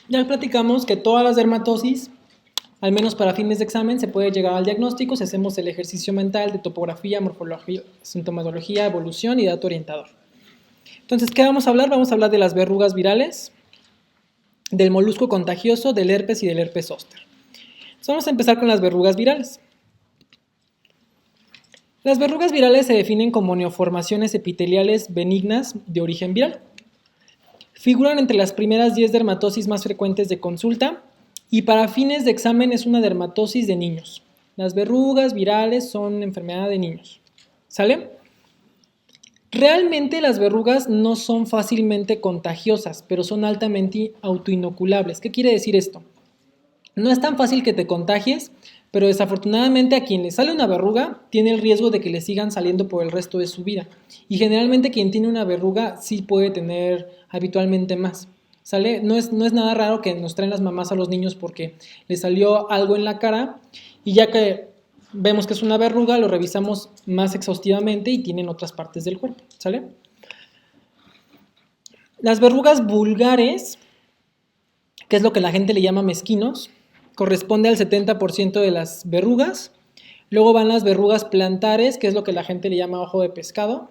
Ya platicamos que todas las dermatosis, al menos para fines de examen, se puede llegar al diagnóstico si hacemos el ejercicio mental de topografía, morfología, sintomatología, evolución y dato orientador. Entonces, ¿qué vamos a hablar? Vamos a hablar de las verrugas virales, del molusco contagioso, del herpes y del herpes zóster. Entonces, vamos a empezar con las verrugas virales. Las verrugas virales se definen como neoformaciones epiteliales benignas de origen viral. Figuran entre las primeras 10 dermatosis más frecuentes de consulta y para fines de examen es una dermatosis de niños. Las verrugas virales son enfermedad de niños. ¿Sale? Realmente las verrugas no son fácilmente contagiosas, pero son altamente autoinoculables. ¿Qué quiere decir esto? No es tan fácil que te contagies, pero desafortunadamente a quien le sale una verruga tiene el riesgo de que le sigan saliendo por el resto de su vida. Y generalmente quien tiene una verruga sí puede tener habitualmente más. ¿Sale? No es nada raro que nos traen las mamás a los niños porque le salió algo en la cara y ya que vemos que es una verruga, lo revisamos más exhaustivamente y tienen otras partes del cuerpo. ¿Sale? Las verrugas vulgares, que es lo que la gente le llama mezquinos, corresponde al 70% de las verrugas. Luego van las verrugas plantares, que es lo que la gente le llama ojo de pescado.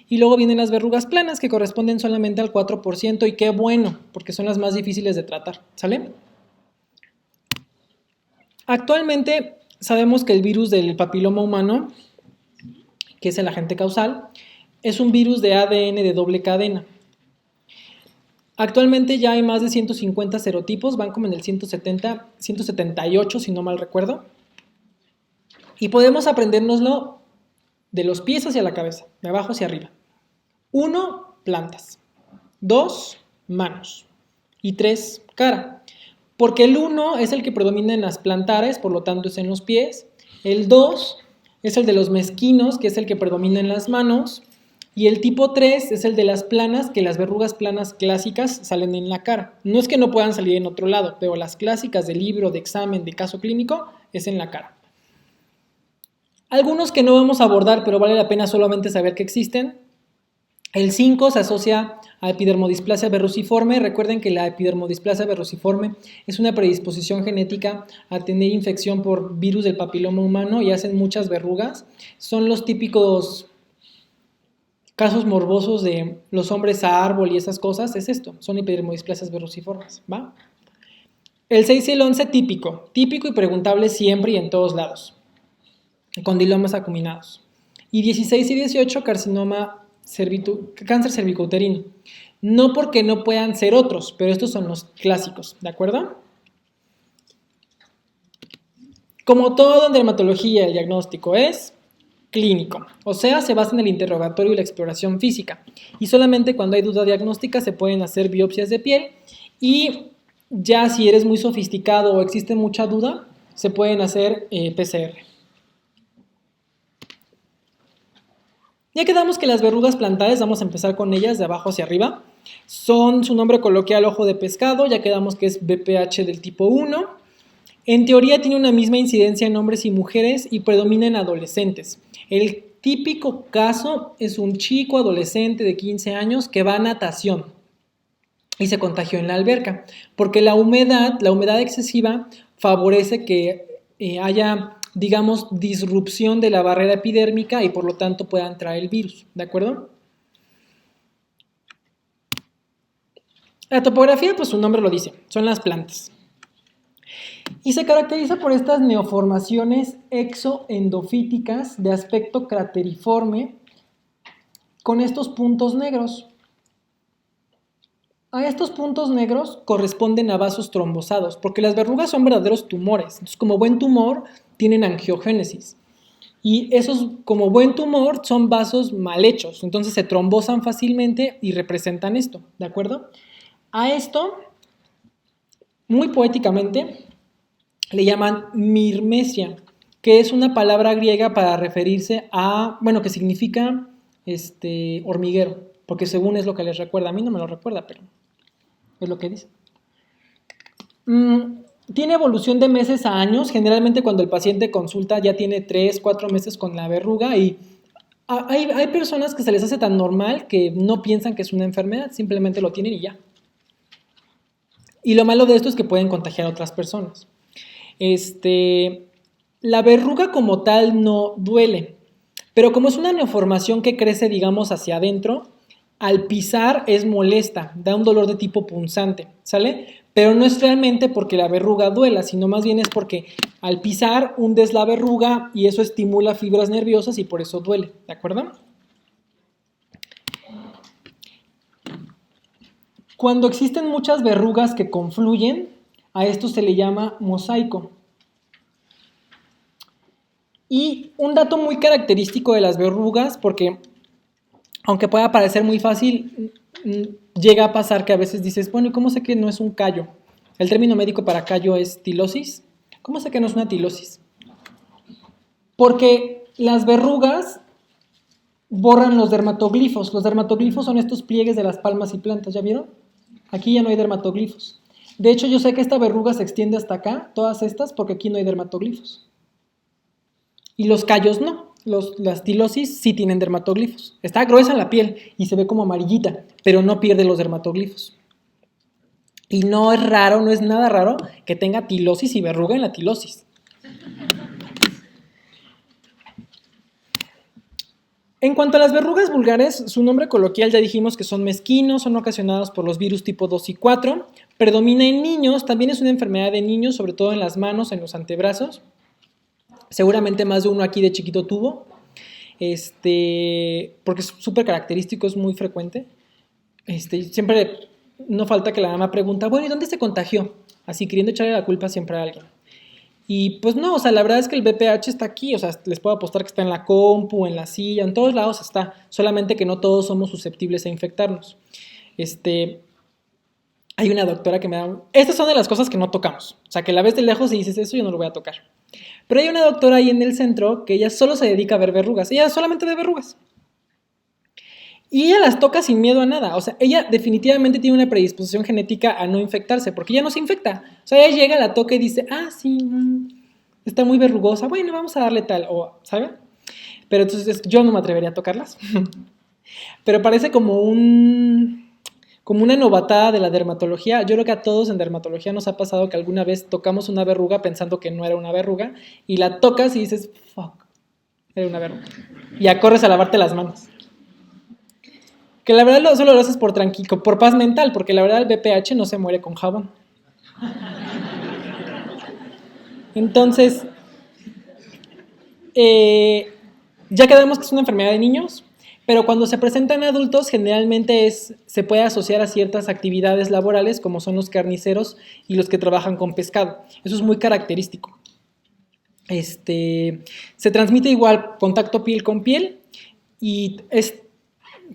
Y luego vienen las verrugas planas, que corresponden solamente al 4%, y qué bueno, porque son las más difíciles de tratar. ¿Sale? Actualmente sabemos que el virus del papiloma humano, que es el agente causal, es un virus de ADN de doble cadena. Actualmente ya hay más de 150 serotipos, van como en el 170, 178 si no mal recuerdo. Y podemos aprendérnoslo de los pies hacia la cabeza, de abajo hacia arriba. 1, plantas. 2, manos. Y 3, cara. Porque el 1 es el que predomina en las plantares, por lo tanto es en los pies. El 2 es el de los mezquinos, que es el que predomina en las manos. Y el tipo 3 es el de las planas, que las verrugas planas clásicas salen en la cara. No es que no puedan salir en otro lado, pero las clásicas de libro, de examen, de caso clínico, es en la cara. Algunos que no vamos a abordar, pero vale la pena solamente saber que existen. El 5 se asocia a epidermodisplasia verruciforme. Recuerden que la epidermodisplasia verruciforme es una predisposición genética a tener infección por virus del papiloma humano y hacen muchas verrugas. Son los típicos casos morbosos de los hombres a árbol y esas cosas. Es esto, son epidermodisplasias verruciformes, ¿va? El 6 y el 11 típico y preguntable siempre y en todos lados. Condilomas acuminados. Y 16 y 18, cáncer cervicouterino. No porque no puedan ser otros, pero estos son los clásicos, ¿de acuerdo? Como todo en dermatología, el diagnóstico es clínico, o sea, se basa en el interrogatorio y la exploración física. Y solamente cuando hay duda diagnóstica se pueden hacer biopsias de piel y ya si eres muy sofisticado o existe mucha duda, se pueden hacer PCR. Ya quedamos que las verrugas plantares, vamos a empezar con ellas de abajo hacia arriba, son su nombre coloquial ojo de pescado, ya quedamos que es BPH del tipo 1. En teoría tiene una misma incidencia en hombres y mujeres y predomina en adolescentes. El típico caso es un chico adolescente de 15 años que va a natación y se contagió en la alberca, porque la humedad excesiva favorece que haya, digamos, disrupción de la barrera epidérmica y por lo tanto pueda entrar el virus, ¿de acuerdo? La topografía, pues su nombre lo dice, son las plantas. Y se caracteriza por estas neoformaciones exoendofíticas de aspecto crateriforme con estos puntos negros. A estos puntos negros corresponden a vasos trombosados, porque las verrugas son verdaderos tumores. Entonces, como buen tumor, tienen angiogénesis. Y esos, como buen tumor, son vasos mal hechos. Entonces se trombosan fácilmente y representan esto, ¿de acuerdo? A esto, muy poéticamente, le llaman mirmesia, que es una palabra griega para referirse a, bueno, que significa hormiguero, porque según es lo que les recuerda, a mí no me lo recuerda, pero es lo que dice. Tiene evolución de meses a años, generalmente cuando el paciente consulta ya tiene 3, 4 meses con la verruga y hay personas que se les hace tan normal que no piensan que es una enfermedad, simplemente lo tienen y ya. Y lo malo de esto es que pueden contagiar a otras personas. La verruga como tal no duele, pero como es una neoformación que crece, digamos, hacia adentro, al pisar es molesta, da un dolor de tipo punzante, ¿sale? Pero no es realmente porque la verruga duela, sino más bien es porque al pisar hundes la verruga y eso estimula fibras nerviosas y por eso duele, ¿de acuerdo? Cuando existen muchas verrugas que confluyen, a esto se le llama mosaico. Y un dato muy característico de las verrugas, porque aunque pueda parecer muy fácil, llega a pasar que a veces dices, bueno, ¿y cómo sé que no es un callo? El término médico para callo es tilosis. ¿Cómo sé que no es una tilosis? Porque las verrugas borran los dermatoglifos. Los dermatoglifos son estos pliegues de las palmas y plantas, ¿ya vieron? Aquí ya no hay dermatoglifos. De hecho, yo sé que esta verruga se extiende hasta acá, todas estas, porque aquí no hay dermatoglifos. Y los callos no. Las tilosis sí tienen dermatoglifos. Está gruesa la piel y se ve como amarillita, pero no pierde los dermatoglifos. Y no es raro, no es nada raro que tenga tilosis y verruga en la tilosis. En cuanto a las verrugas vulgares, su nombre coloquial ya dijimos que son mezquinos, son ocasionados por los virus tipo 2 y 4, predomina en niños, también es una enfermedad de niños, sobre todo en las manos, en los antebrazos. Seguramente más de uno aquí de chiquito tuvo, porque es súper característico, es muy frecuente. Siempre no falta que la mamá pregunta, bueno, ¿y dónde se contagió? Así queriendo echarle la culpa siempre a alguien. Y pues no, o sea, la verdad es que el VPH está aquí, o sea, les puedo apostar que está en la compu, en la silla, en todos lados está, solamente que no todos somos susceptibles a infectarnos. Hay una doctora que me da... Estas son de las cosas que no tocamos, o sea, que la ves de lejos y dices, eso yo no lo voy a tocar. Pero hay una doctora ahí en el centro que ella solo se dedica a ver verrugas, ella solamente ve verrugas. Y ella las toca sin miedo a nada. O sea, ella definitivamente tiene una predisposición genética a no infectarse, porque ella no se infecta. O sea, ella llega, la toca y dice, ah, sí, está muy verrugosa, bueno, vamos a darle tal, o, ¿saben? Pero entonces yo no me atrevería a tocarlas. Pero parece como una novatada de la dermatología. Yo creo que a todos en dermatología nos ha pasado que alguna vez tocamos una verruga pensando que no era una verruga, y la tocas y dices, fuck, era una verruga. Y ya corres a lavarte las manos. Que la verdad solo lo haces por paz mental, porque la verdad el VPH no se muere con jabón. Entonces, ya quedamos que es una enfermedad de niños, pero cuando se presenta en adultos generalmente se puede asociar a ciertas actividades laborales como son los carniceros y los que trabajan con pescado. Eso es muy característico. Se transmite igual contacto piel con piel y es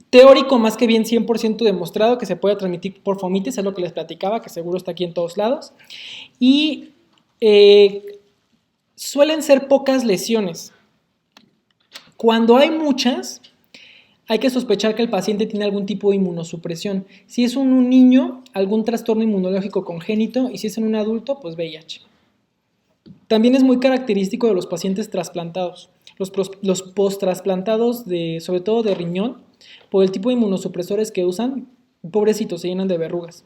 teórico más que bien 100% demostrado que se puede transmitir por fomites, es lo que les platicaba, que seguro está aquí en todos lados. Y suelen ser pocas lesiones. Cuando hay muchas, hay que sospechar que el paciente tiene algún tipo de inmunosupresión. Si es un niño, algún trastorno inmunológico congénito, y si es en un adulto, pues VIH. También es muy característico de los pacientes trasplantados. Los post-trasplantados, sobre todo de riñón, por el tipo de inmunosupresores que usan, pobrecitos, se llenan de verrugas.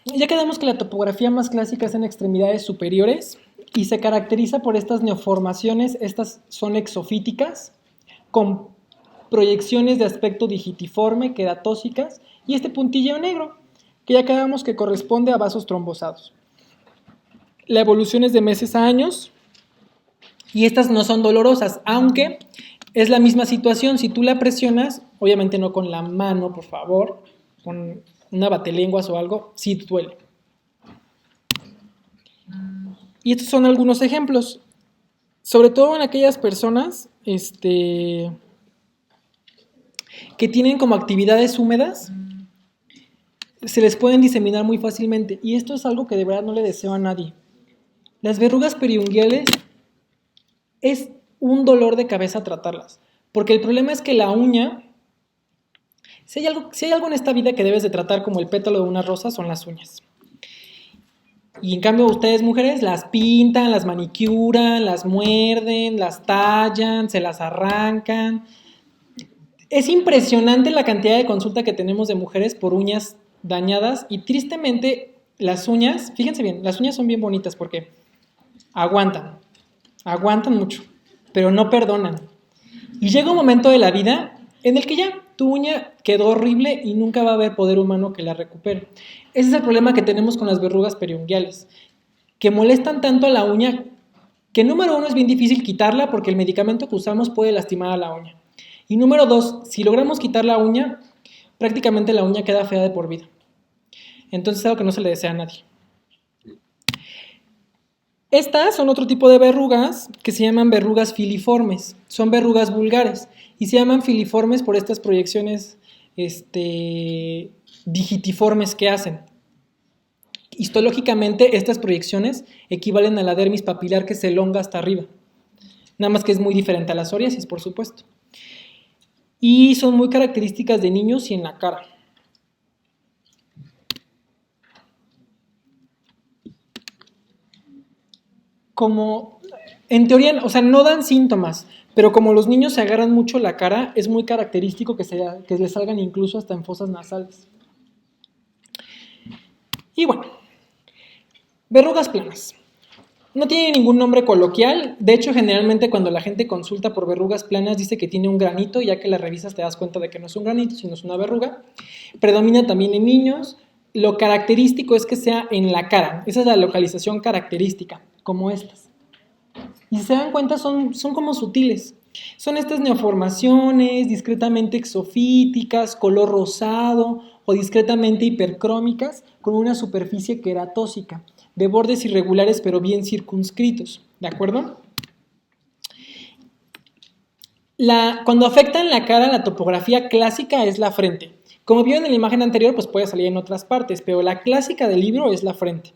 Ya quedamos que la topografía más clásica es en extremidades superiores y se caracteriza por estas neoformaciones, estas son exofíticas, con proyecciones de aspecto digitiforme, queratóxicas, y este puntilleo negro, que ya quedamos que corresponde a vasos trombosados. La evolución es de meses a años, y estas no son dolorosas, aunque es la misma situación. Si tú la presionas, obviamente no con la mano, por favor, con una batelenguas o algo, sí duele. Y estos son algunos ejemplos, sobre todo en aquellas personas que tienen como actividades húmedas, se les pueden diseminar muy fácilmente. Y esto es algo que de verdad no le deseo a nadie. Las verrugas periunguiales es un dolor de cabeza tratarlas, porque el problema es que la uña, si hay algo en esta vida que debes de tratar como el pétalo de una rosa, son las uñas. Y en cambio ustedes mujeres las pintan, las manicuran, las muerden, las tallan, se las arrancan. Es impresionante la cantidad de consulta que tenemos de mujeres por uñas dañadas y tristemente las uñas, fíjense bien, las uñas son bien bonitas porque aguantan, aguantan mucho, pero no perdonan. Y llega un momento de la vida en el que ya tu uña quedó horrible y nunca va a haber poder humano que la recupere. Ese es el problema que tenemos con las verrugas periunguiales, que molestan tanto a la uña que número uno es bien difícil quitarla porque el medicamento que usamos puede lastimar a la uña. Y número dos, si logramos quitar la uña, prácticamente la uña queda fea de por vida. Entonces es algo que no se le desea a nadie. Estas son otro tipo de verrugas que se llaman verrugas filiformes. Son verrugas vulgares y se llaman filiformes por estas proyecciones digitiformes que hacen. Histológicamente, estas proyecciones equivalen a la dermis papilar que se elonga hasta arriba. Nada más que es muy diferente a la psoriasis, por supuesto. Y son muy características de niños y en la cara. Como, en teoría, o sea, no dan síntomas, pero como los niños se agarran mucho la cara, es muy característico que les salgan incluso hasta en fosas nasales. Y bueno, verrugas planas. No tiene ningún nombre coloquial, de hecho generalmente cuando la gente consulta por verrugas planas dice que tiene un granito, ya que la revisas te das cuenta de que no es un granito, sino es una verruga. Predomina también en niños, lo característico es que sea en la cara, esa es la localización característica, como estas. Y si se dan cuenta son como sutiles, son estas neoformaciones discretamente exofíticas, color rosado o discretamente hipercrómicas con una superficie queratósica, de bordes irregulares pero bien circunscritos, ¿de acuerdo? Cuando afectan la cara, la topografía clásica es la frente. Como vieron en la imagen anterior, pues puede salir en otras partes, pero la clásica del libro es la frente.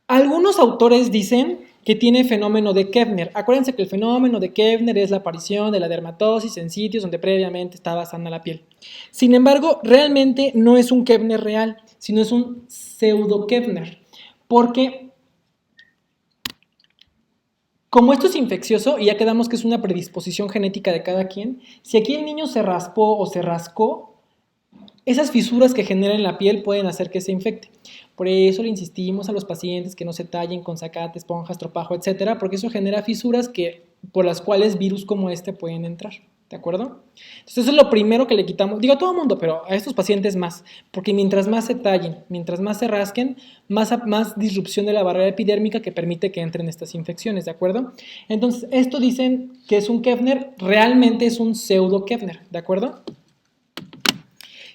Algunos autores dicen que tiene fenómeno de Koebner. Acuérdense que el fenómeno de Koebner es la aparición de la dermatosis en sitios donde previamente estaba sana la piel. Sin embargo, realmente no es un Koebner real, sino es un pseudo-Koebner, porque como esto es infeccioso y ya quedamos que es una predisposición genética de cada quien, si aquí el niño se raspó o se rascó, esas fisuras que generan en la piel pueden hacer que se infecte. Por eso le insistimos a los pacientes que no se tallen con zacate, esponjas, estropajo, etcétera, porque eso genera fisuras por las cuales virus como este pueden entrar. ¿De acuerdo? Entonces eso es lo primero que le quitamos, digo a todo mundo, pero a estos pacientes más, porque mientras más se tallen, mientras más se rasquen, más disrupción de la barrera epidérmica que permite que entren estas infecciones, ¿de acuerdo? Entonces esto dicen que es un Koebner, realmente es un pseudo Koebner, ¿de acuerdo?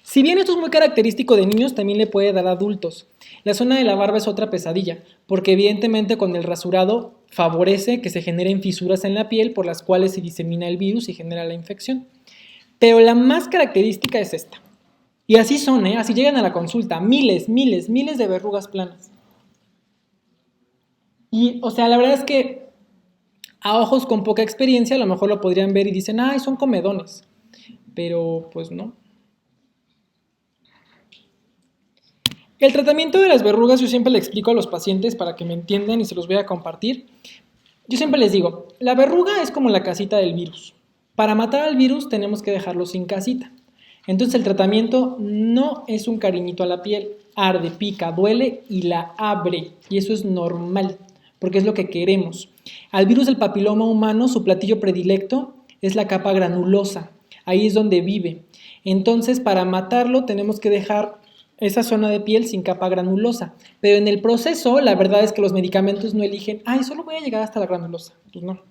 Si bien esto es muy característico de niños, también le puede dar a adultos. La zona de la barba es otra pesadilla, porque evidentemente con el rasurado favorece que se generen fisuras en la piel por las cuales se disemina el virus y genera la infección. Pero la más característica es esta. Y así son, así llegan a la consulta, miles de verrugas planas. Y, o sea, la verdad es que a ojos con poca experiencia a lo mejor lo podrían ver y dicen, ay, son comedones. Pero, pues no. El tratamiento de las verrugas yo siempre le explico a los pacientes para que me entiendan y se los voy a compartir. Yo siempre les digo, la verruga es como la casita del virus. Para matar al virus tenemos que dejarlo sin casita. Entonces el tratamiento no es un cariñito a la piel, arde, pica, duele y la abre. Y eso es normal, porque es lo que queremos. Al virus del papiloma humano, su platillo predilecto es la capa granulosa. Ahí es donde vive. Entonces para matarlo tenemos que dejar esa zona de piel sin capa granulosa. Pero en el proceso, la verdad es que los medicamentos no eligen, ay, solo voy a llegar hasta la granulosa. Pues no.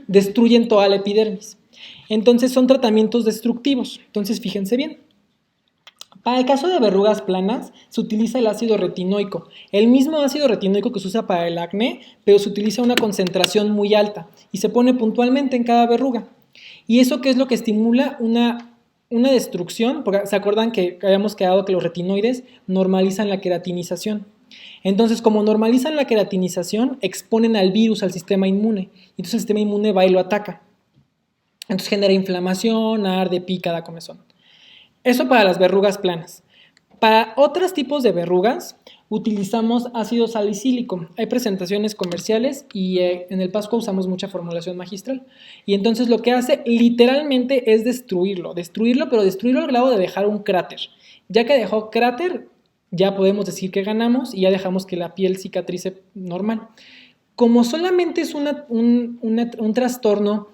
Destruyen toda la epidermis. Entonces son tratamientos destructivos. Entonces fíjense bien. Para el caso de verrugas planas, se utiliza el ácido retinoico. El mismo ácido retinoico que se usa para el acné, pero se utiliza una concentración muy alta y se pone puntualmente en cada verruga. ¿Y eso qué es lo que estimula? Una destrucción, porque se acuerdan que habíamos quedado que los retinoides normalizan la queratinización. Entonces, como normalizan la queratinización, exponen al virus al sistema inmune. Entonces el sistema inmune va y lo ataca. Entonces genera inflamación, arde, pica, da comezón. Eso para las verrugas planas. Para otros tipos de verrugas utilizamos ácido salicílico. Hay presentaciones comerciales y en el Pascua usamos mucha formulación magistral. Y entonces lo que hace literalmente es destruirlo, pero destruirlo al grado de dejar un cráter. Ya que dejó cráter, ya podemos decir que ganamos y ya dejamos que la piel cicatrice normal. Como solamente es un trastorno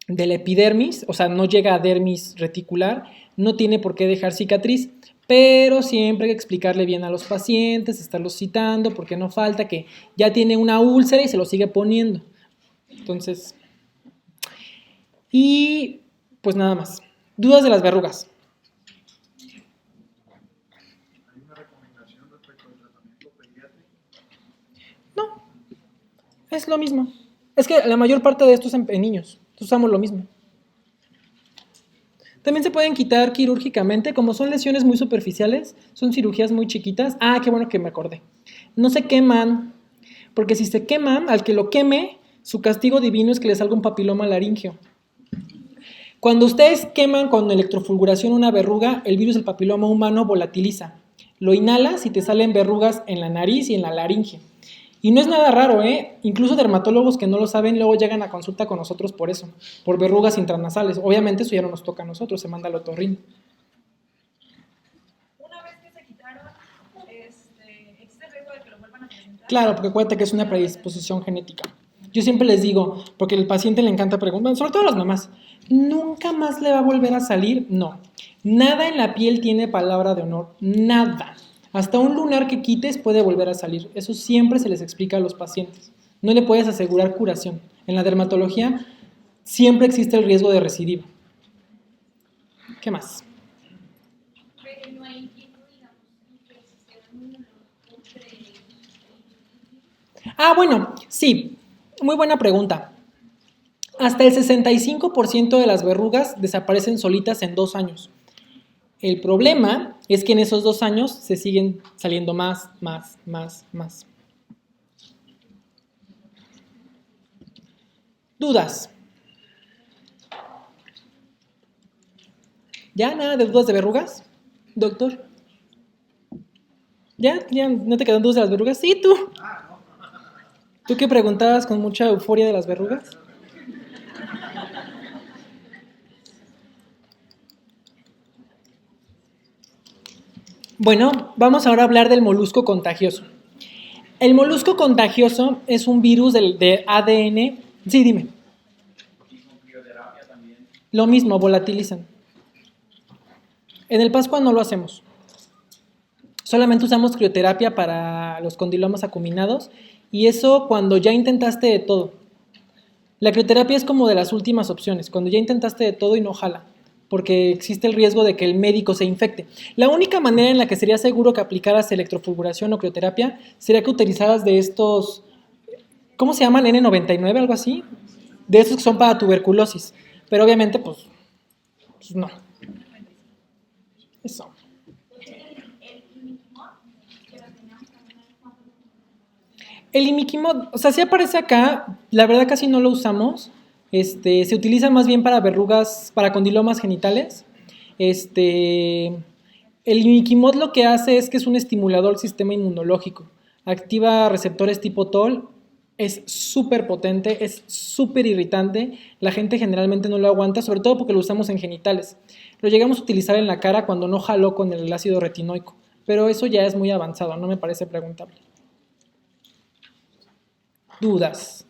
de la epidermis, o sea, no llega a dermis reticular, no tiene por qué dejar cicatriz, pero siempre hay que explicarle bien a los pacientes, estarlos citando, porque no falta que ya tiene una úlcera y se lo sigue poniendo. Entonces, y pues nada más. ¿Dudas de las verrugas? ¿Hay una recomendación respecto al tratamiento pediátrico? No, es lo mismo. Es que la mayor parte de esto es en niños, entonces usamos lo mismo. También se pueden quitar quirúrgicamente, como son lesiones muy superficiales, son cirugías muy chiquitas. Ah, qué bueno que me acordé. No se queman, porque si se queman, al que lo queme, su castigo divino es que le salga un papiloma laríngeo. Cuando ustedes queman con electrofulguración una verruga, el virus del papiloma humano volatiliza. Lo inhalas y te salen verrugas en la nariz y en la laringe. Y no es nada raro, ¿eh? Incluso dermatólogos que no lo saben luego llegan a consulta con nosotros por eso, por verrugas intranasales. Obviamente eso ya no nos toca a nosotros, se manda al otorrino. Una vez que se quitaron, ¿existe el riesgo de que lo vuelvan a presentar? Claro, porque acuérdate que es una predisposición genética. Yo siempre les digo, porque al paciente le encanta preguntar, sobre todo a las mamás, ¿nunca más le va a volver a salir? No. Nada en la piel tiene palabra de honor, nada. Hasta un lunar que quites puede volver a salir. Eso siempre se les explica a los pacientes. No le puedes asegurar curación. En la dermatología siempre existe el riesgo de recidiva. ¿Qué más? Pero no hay inquietud, digamos, en que existiera un Ah, bueno, sí. Muy buena pregunta. Hasta el 65% de las verrugas desaparecen solitas en 2 años. El problema es que en esos 2 años se siguen saliendo más. ¿Dudas? ¿Ya? ¿Nada de dudas de verrugas? Doctor. ¿Ya? ¿Ya no te quedan dudas de las verrugas? Sí, tú. ¿Tú qué preguntabas con mucha euforia de las verrugas? Bueno, vamos ahora a hablar del molusco contagioso. El molusco contagioso es un virus de ADN. Sí, dime. Y con crioterapia también. Lo mismo, volatilizan. En el Pascua no lo hacemos. Solamente usamos crioterapia para los condilomas acuminados y eso cuando ya intentaste de todo. La crioterapia es como de las últimas opciones, cuando ya intentaste de todo y no jala, porque existe el riesgo de que el médico se infecte. La única manera en la que sería seguro que aplicaras electrofulguración o crioterapia sería que utilizaras de estos, ¿cómo se llaman? N99, algo así, de esos que son para tuberculosis. Pero obviamente, pues no. Eso. El imiquimod, o sea, sí aparece acá, la verdad casi no lo usamos. Se utiliza más bien para verrugas, para condilomas genitales. El imiquimod lo que hace es que es un estimulador del sistema inmunológico. Activa receptores tipo TOL, es súper potente, es súper irritante. La gente generalmente no lo aguanta, sobre todo porque lo usamos en genitales. Lo llegamos a utilizar en la cara cuando no jaló con el ácido retinoico, pero eso ya es muy avanzado, no me parece preguntable. ¿Dudas?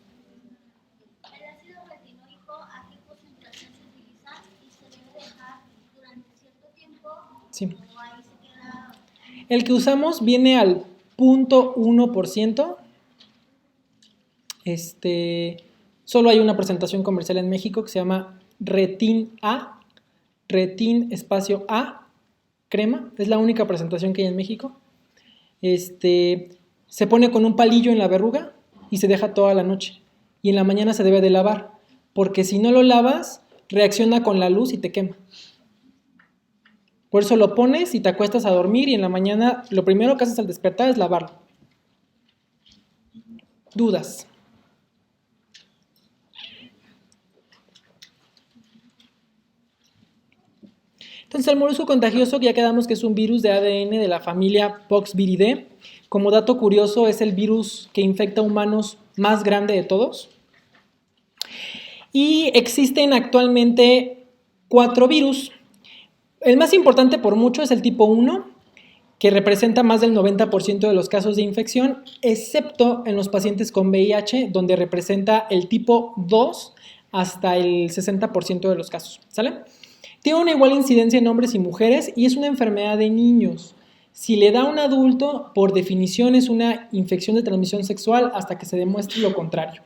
El ácido retinoico, ¿a qué concentración se utiliza y se debe dejar durante cierto tiempo? Sí. ¿O ahí se queda? El que usamos viene al 0.1%. Solo hay una presentación comercial en México que se llama Retin A, Retin espacio A, crema. Es la única presentación que hay en México. Se pone con un palillo en la verruga y se deja toda la noche. Y en la mañana se debe de lavar, porque si no lo lavas, reacciona con la luz y te quema. Por eso lo pones y te acuestas a dormir y en la mañana lo primero que haces al despertar es lavarlo. ¿Dudas? Entonces, el molusco contagioso, ya quedamos que es un virus de ADN de la familia Poxviridae. Como dato curioso, es el virus que infecta a humanos más grande de todos. Y existen actualmente 4 virus. El más importante por mucho es el tipo 1, que representa más del 90% de los casos de infección, excepto en los pacientes con VIH, donde representa el tipo 2 hasta el 60% de los casos, ¿sale? Tiene una igual incidencia en hombres y mujeres y es una enfermedad de niños. Si le da a un adulto, por definición es una infección de transmisión sexual hasta que se demuestre lo contrario.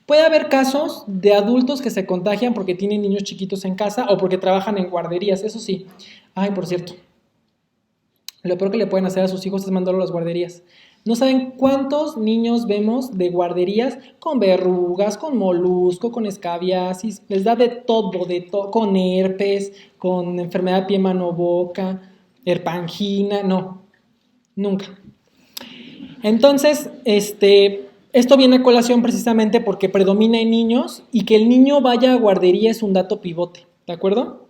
Puede haber casos de adultos que se contagian porque tienen niños chiquitos en casa o porque trabajan en guarderías, eso sí. Ay, por cierto, lo peor que le pueden hacer a sus hijos es mandarlo a las guarderías. No saben cuántos niños vemos de guarderías con verrugas, con molusco, con escabiasis, les da de todo, con herpes, con enfermedad de pie, mano, boca, herpangina, no, nunca. Entonces, esto viene a colación precisamente porque predomina en niños y que el niño vaya a guardería es un dato pivote, ¿de acuerdo?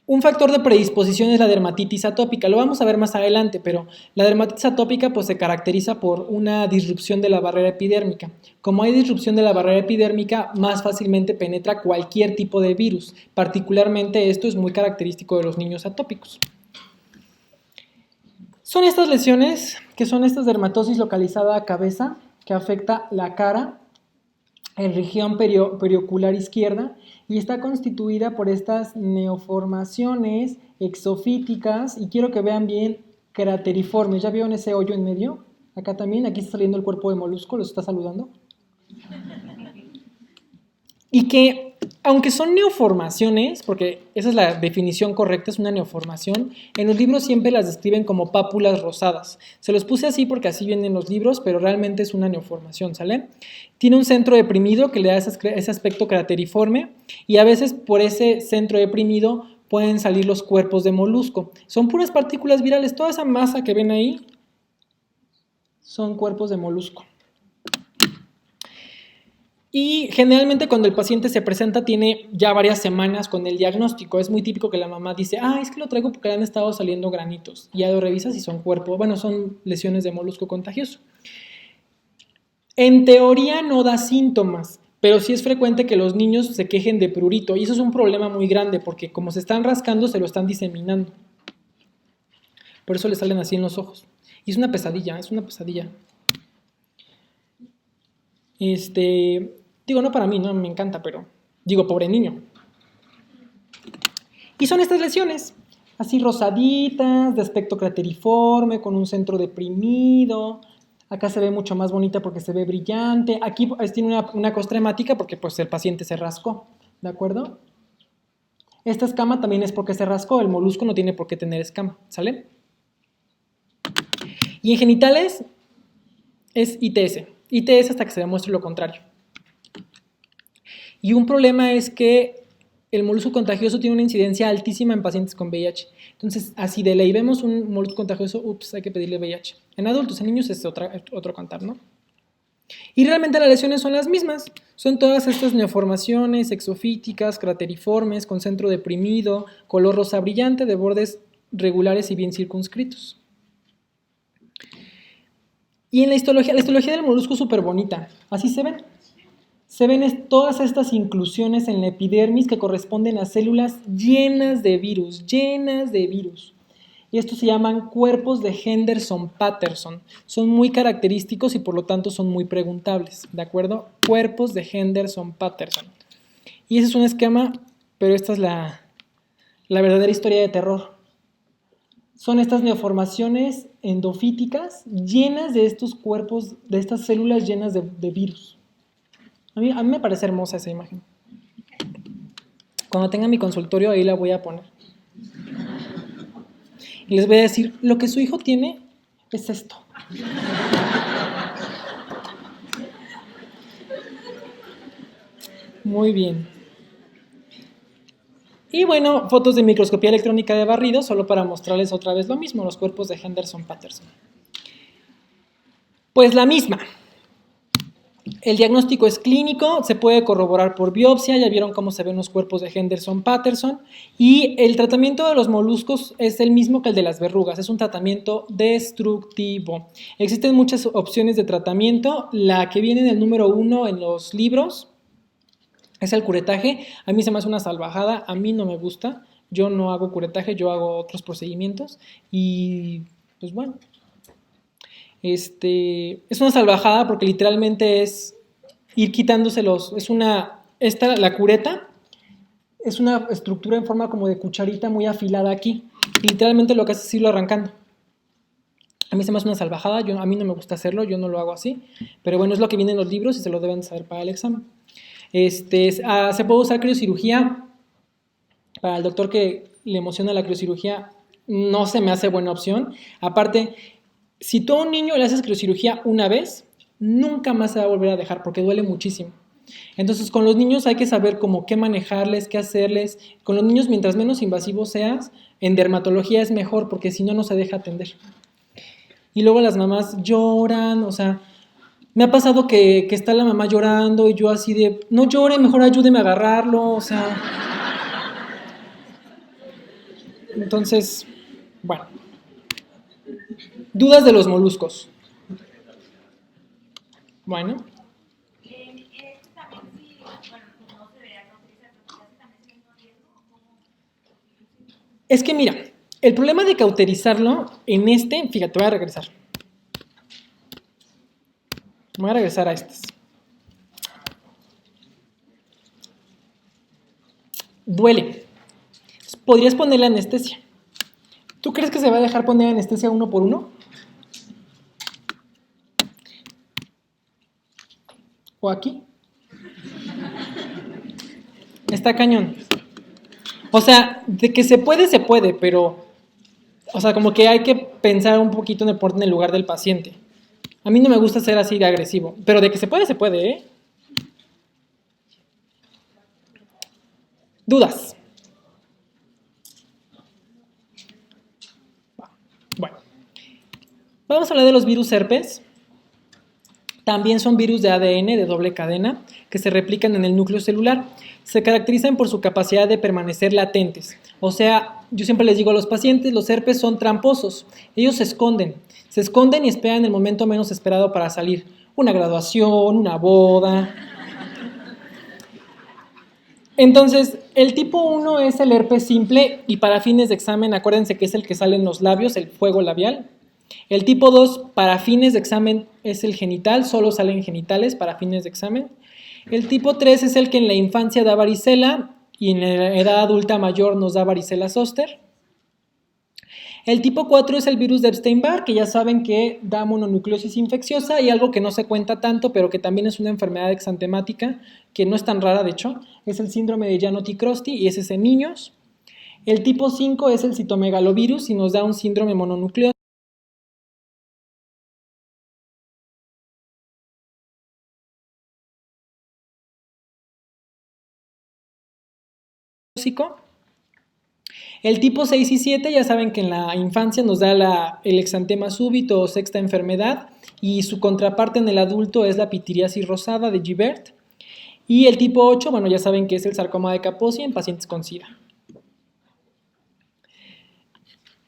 Un factor de predisposición es la dermatitis atópica, lo vamos a ver más adelante, pero la dermatitis atópica pues, se caracteriza por una disrupción de la barrera epidérmica. Como hay disrupción de la barrera epidérmica, más fácilmente penetra cualquier tipo de virus, particularmente esto es muy característico de los niños atópicos. Son estas lesiones, que son estas dermatosis localizada a cabeza, que afecta la cara, en región periocular izquierda, y está constituida por estas neoformaciones exofíticas, y quiero que vean bien crateriformes. ¿Ya vieron ese hoyo en medio? Acá también, aquí está saliendo el cuerpo de molusco, los está saludando. Y que, aunque son neoformaciones, porque esa es la definición correcta, es una neoformación, en los libros siempre las describen como pápulas rosadas. Se los puse así porque así vienen los libros, pero realmente es una neoformación, ¿sale? Tiene un centro deprimido que le da ese aspecto crateriforme y a veces por ese centro deprimido pueden salir los cuerpos de molusco. Son puras partículas virales, toda esa masa que ven ahí son cuerpos de molusco. Y generalmente cuando el paciente se presenta tiene ya varias semanas con el diagnóstico. Es muy típico que la mamá dice, es que lo traigo porque le han estado saliendo granitos. Y ya lo revisas y son son lesiones de molusco contagioso. En teoría no da síntomas, pero sí es frecuente que los niños se quejen de prurito. Y eso es un problema muy grande porque como se están rascando se lo están diseminando. Por eso le salen así en los ojos. Y es una pesadilla, Digo, no para mí, no me encanta, pero digo, pobre niño. Y son estas lesiones, así rosaditas, de aspecto crateriforme, con un centro deprimido. Acá se ve mucho más bonita porque se ve brillante. Aquí tiene una costra hemática porque pues, el paciente se rascó, ¿de acuerdo? Esta escama también es porque se rascó, el molusco no tiene por qué tener escama, ¿sale? Y en genitales es ITS. ITS hasta que se demuestre lo contrario. Y un problema es que el molusco contagioso tiene una incidencia altísima en pacientes con VIH. Entonces, así de ley vemos un molusco contagioso, hay que pedirle VIH. En adultos, en niños es otro cantar, ¿no? Y realmente las lesiones son las mismas. Son todas estas neoformaciones exofíticas, crateriformes, con centro deprimido, color rosa brillante, de bordes regulares y bien circunscritos. Y en la histología del molusco es súper bonita. Así se ven. Se ven todas estas inclusiones en la epidermis que corresponden a células llenas de virus. Y estos se llaman cuerpos de Henderson-Patterson. Son muy característicos y por lo tanto son muy preguntables, ¿de acuerdo? Cuerpos de Henderson-Patterson. Y ese es un esquema, pero esta es la verdadera historia de terror. Son estas neoformaciones endofíticas llenas de estos cuerpos, de estas células llenas de virus. A mí me parece hermosa esa imagen. Cuando tenga mi consultorio ahí la voy a poner. Y les voy a decir, lo que su hijo tiene es esto. Muy bien. Y bueno, fotos de microscopía electrónica de barrido, solo para mostrarles otra vez lo mismo, los cuerpos de Henderson-Patterson. Pues la misma. El diagnóstico es clínico, se puede corroborar por biopsia, ya vieron cómo se ven los cuerpos de Henderson-Patterson, y el tratamiento de los moluscos es el mismo que el de las verrugas, es un tratamiento destructivo. Existen muchas opciones de tratamiento, la que viene en el número 1 en los libros es el curetaje. A mí se me hace una salvajada, a mí no me gusta, yo no hago curetaje, yo hago otros procedimientos, y pues bueno... es una salvajada porque literalmente es ir quitándoselos. La cureta es una estructura en forma como de cucharita muy afilada aquí. Y literalmente lo que hace es irlo arrancando. A mí se me hace una salvajada, a mí no me gusta hacerlo, yo no lo hago así. Pero bueno, es lo que viene en los libros y se lo deben saber para el examen. Se puede usar criocirugía. Para el doctor que le emociona la criocirugía, no se me hace buena opción. Aparte, si tú a un niño le haces criocirugía una vez, nunca más se va a volver a dejar porque duele muchísimo. Entonces, con los niños hay que saber cómo qué manejarles, qué hacerles. Con los niños, mientras menos invasivos seas, en dermatología es mejor porque si no, no se deja atender. Y luego las mamás lloran, o sea, me ha pasado que está la mamá llorando y yo así de, no llore, mejor ayúdeme a agarrarlo, o sea. Entonces, bueno. Dudas de los moluscos. Bueno. También sí, bueno, no se debería cauterizar, pero también se ve un riesgo. Es que mira, el problema de cauterizarlo fíjate, voy a regresar. Voy a regresar a estas. Duele. Podrías ponerle anestesia. ¿Tú crees que se va a dejar poner anestesia uno por uno? ¿O aquí? Está cañón. O sea, de que se puede, pero... O sea, como que hay que pensar un poquito en el lugar del paciente. A mí no me gusta ser así de agresivo, pero de que se puede, ¿eh? ¿Dudas? Bueno, vamos a hablar de los virus herpes. También son virus de ADN de doble cadena que se replican en el núcleo celular. Se caracterizan por su capacidad de permanecer latentes. O sea, yo siempre les digo a los pacientes, los herpes son tramposos. Ellos se esconden y esperan el momento menos esperado para salir. Una graduación, una boda. Entonces, el tipo 1 es el herpes simple y para fines de examen, acuérdense que es el que sale en los labios, el fuego labial. El tipo 2 para fines de examen es el genital, solo salen genitales para fines de examen. El tipo 3 es el que en la infancia da varicela y en la edad adulta mayor nos da varicela zoster. El tipo 4 es el virus de Epstein-Barr, que ya saben que da mononucleosis infecciosa y algo que no se cuenta tanto, pero que también es una enfermedad exantemática, que no es tan rara de hecho, es el síndrome de Jannotti-Crosty y ese es en niños. El tipo 5 es el citomegalovirus y nos da un síndrome mononucleótico. El tipo 6 y 7 ya saben que en la infancia nos da el exantema súbito o sexta enfermedad y su contraparte en el adulto es la pitiriasis rosada de Gibert. Y el tipo 8, bueno, ya saben que es el sarcoma de Kaposi en pacientes con SIDA.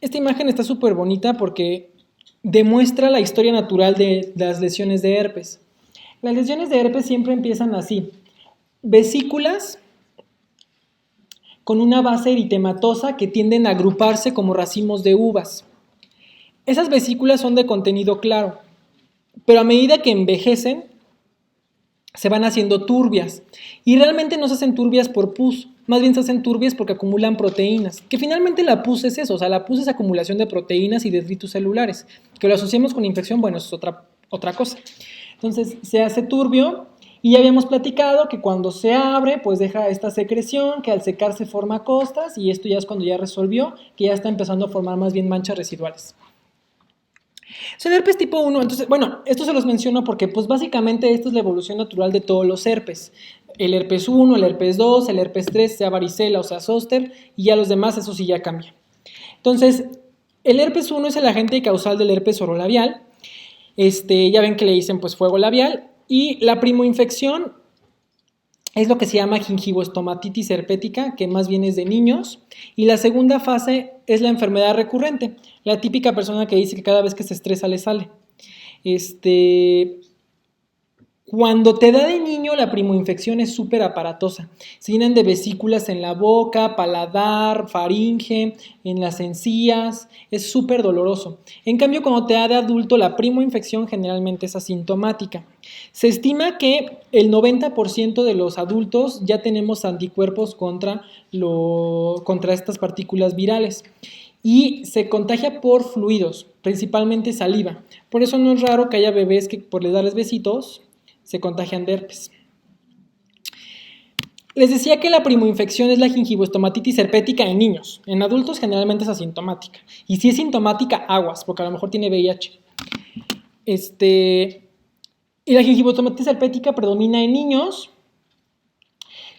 Esta imagen está súper bonita porque demuestra la historia natural de las lesiones de herpes. Las lesiones de herpes siempre empiezan así. Vesículas con una base eritematosa que tienden a agruparse como racimos de uvas. Esas vesículas son de contenido claro, pero a medida que envejecen, se van haciendo turbias. Y realmente no se hacen turbias por pus, más bien se hacen turbias porque acumulan proteínas. Que finalmente la pus es eso, o sea, la pus es acumulación de proteínas y detritus celulares. Que lo asociemos con infección, bueno, eso es otra cosa. Entonces, se hace turbio. Y ya habíamos platicado que cuando se abre, pues deja esta secreción, que al secarse forma costras, y esto ya es cuando ya resolvió, que ya está empezando a formar más bien manchas residuales. Es el herpes tipo 1, entonces, bueno, esto se los menciono porque pues básicamente esta es la evolución natural de todos los herpes. El herpes 1, el herpes 2, el herpes 3, sea varicela o sea zóster, y ya los demás, eso sí ya cambia. Entonces, el herpes 1 es el agente causal del herpes orolabial. Ya ven que le dicen pues fuego labial. Y la primoinfección es lo que se llama gingivoestomatitis herpética, que más bien es de niños. Y la segunda fase es la enfermedad recurrente, la típica persona que dice que cada vez que se estresa le sale. Cuando te da de niño, la primoinfección es súper aparatosa. Se llenan de vesículas en la boca, paladar, faringe, en las encías. Es súper doloroso. En cambio, cuando te da de adulto, la primoinfección generalmente es asintomática. Se estima que el 90% de los adultos ya tenemos anticuerpos contra estas partículas virales. Y se contagia por fluidos, principalmente saliva. Por eso no es raro que haya bebés que por darles besitos se contagian de herpes. Les decía que la primoinfección es la gingivoestomatitis herpética en niños. En adultos generalmente es asintomática. Y si es sintomática, aguas, porque a lo mejor tiene VIH. Y la gingivoestomatitis herpética predomina en niños.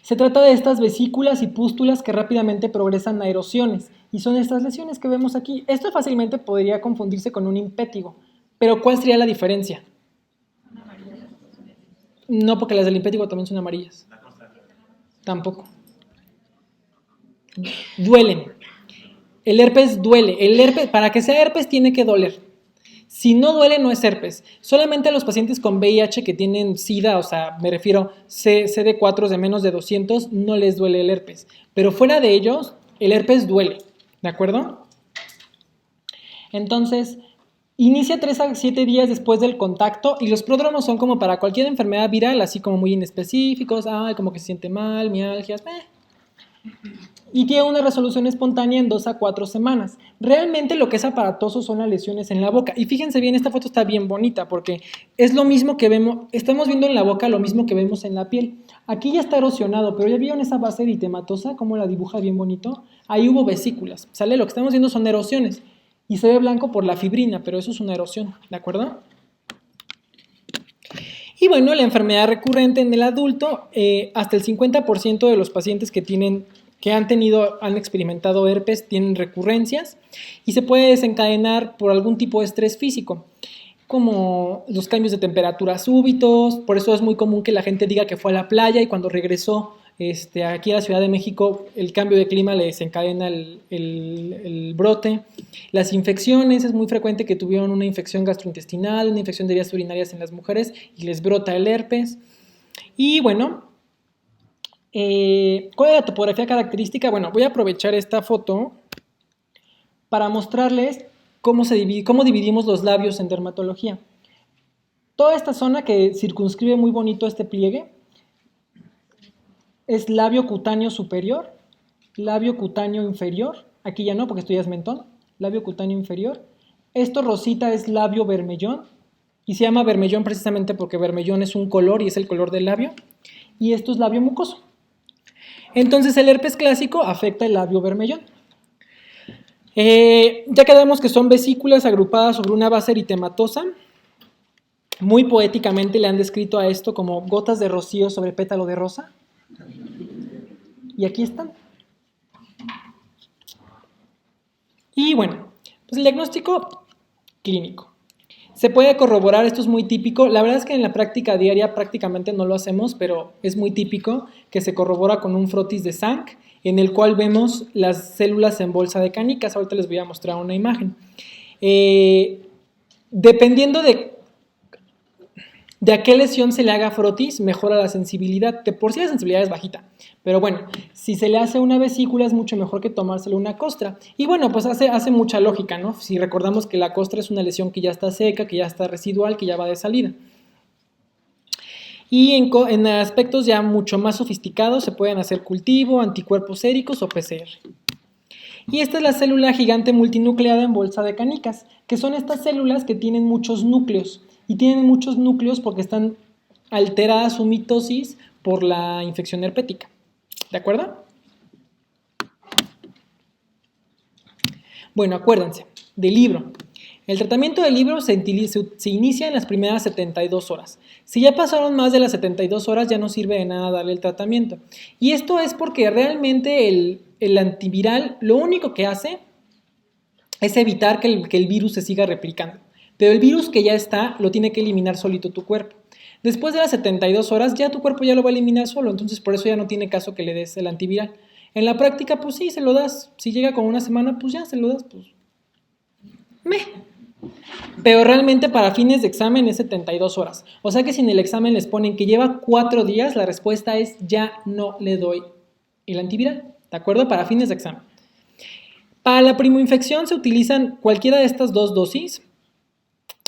Se trata de estas vesículas y pústulas que rápidamente progresan a erosiones. Y son estas lesiones que vemos aquí. Esto fácilmente podría confundirse con un impétigo. Pero ¿cuál sería la diferencia? No, porque las del impétigo también son amarillas. Tampoco. Duelen. El herpes duele. El herpes, para que sea herpes tiene que doler. Si no duele, no es herpes. Solamente a los pacientes con VIH que tienen SIDA, o sea, me refiero CD4 de menos de 200, no les duele el herpes. Pero fuera de ellos, el herpes duele. ¿De acuerdo? Entonces, inicia 3 a 7 días después del contacto y los pródromos son como para cualquier enfermedad viral, así como muy inespecíficos, como que se siente mal, mialgias, y tiene una resolución espontánea en 2 a 4 semanas. Realmente lo que es aparatoso son las lesiones en la boca. Y fíjense bien, esta foto está bien bonita porque es lo mismo que vemos, estamos viendo en la boca lo mismo que vemos en la piel. Aquí ya está erosionado, pero ya vieron esa base eritematosa, cómo la dibuja bien bonito. Ahí hubo vesículas, ¿sale? Lo que estamos viendo son erosiones. Y se ve blanco por la fibrina, pero eso es una erosión, ¿de acuerdo? Y bueno, la enfermedad recurrente en el adulto, hasta el 50% de los pacientes que han experimentado herpes tienen recurrencias y se puede desencadenar por algún tipo de estrés físico, como los cambios de temperatura súbitos. Por eso es muy común que la gente diga que fue a la playa y cuando regresó aquí a la Ciudad de México el cambio de clima le desencadena el brote. Las infecciones, es muy frecuente que tuvieron una infección gastrointestinal, una infección de vías urinarias en las mujeres y les brota el herpes. Y bueno, ¿cuál es la topografía característica? Bueno, voy a aprovechar esta foto para mostrarles cómo dividimos los labios en dermatología. Toda esta zona que circunscribe muy bonito este pliegue es labio cutáneo superior, labio cutáneo inferior, aquí ya no porque esto ya es mentón, labio cutáneo inferior. Esto rosita es labio vermellón y se llama vermellón precisamente porque vermellón es un color y es el color del labio. Y esto es labio mucoso. Entonces el herpes clásico afecta el labio vermellón. Ya quedamos que son vesículas agrupadas sobre una base eritematosa. Muy poéticamente le han descrito a esto como gotas de rocío sobre pétalo de rosa. Y aquí están. Y bueno, pues el diagnóstico clínico. Se puede corroborar, esto es muy típico. La verdad es que en la práctica diaria prácticamente no lo hacemos, pero es muy típico que se corrobora con un frotis de Zank, en el cual vemos las células en bolsa de canicas. Ahorita les voy a mostrar una imagen. Dependiendo de a qué lesión se le haga frotis, mejora la sensibilidad. De por sí la sensibilidad es bajita, pero bueno, si se le hace una vesícula es mucho mejor que tomárselo una costra. Y bueno, pues hace mucha lógica, ¿no? Si recordamos que la costra es una lesión que ya está seca, que ya está residual, que ya va de salida. Y en aspectos ya mucho más sofisticados se pueden hacer cultivo, anticuerpos séricos o PCR. Y esta es la célula gigante multinucleada en bolsa de canicas, que son estas células que tienen muchos núcleos. Y tienen muchos núcleos porque están alterada su mitosis por la infección herpética. ¿De acuerdo? Bueno, acuérdense del libro. El tratamiento del libro se inicia en las primeras 72 horas. Si ya pasaron más de las 72 horas, ya no sirve de nada darle el tratamiento. Y esto es porque realmente el antiviral lo único que hace es evitar que el virus se siga replicando. Pero el virus que ya está, lo tiene que eliminar solito tu cuerpo. Después de las 72 horas ya tu cuerpo ya lo va a eliminar solo, entonces por eso ya no tiene caso que le des el antiviral. En la práctica, pues sí, se lo das. Si llega con una semana, pues ya se lo das, pues Pero realmente para fines de examen es 72 horas. O sea que si en el examen les ponen que lleva 4 días, la respuesta es ya no le doy el antiviral. ¿De acuerdo? Para fines de examen. Para la primoinfección se utilizan cualquiera de estas dos dosis.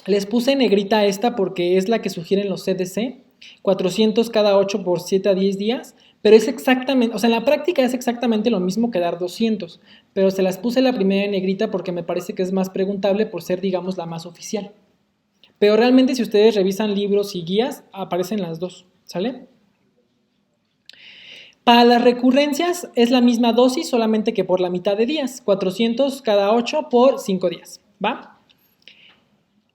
Les puse en negrita esta porque es la que sugieren los CDC. 400 cada 8 por 7 a 10 días. Pero es exactamente, o sea, en la práctica es exactamente lo mismo que dar 200. Pero se las puse la primera en negrita porque me parece que es más preguntable por ser, digamos, la más oficial. Pero realmente si ustedes revisan libros y guías, aparecen las dos, ¿sale? Para las recurrencias es la misma dosis, solamente que por la mitad de días. 400 cada 8 por 5 días, ¿va?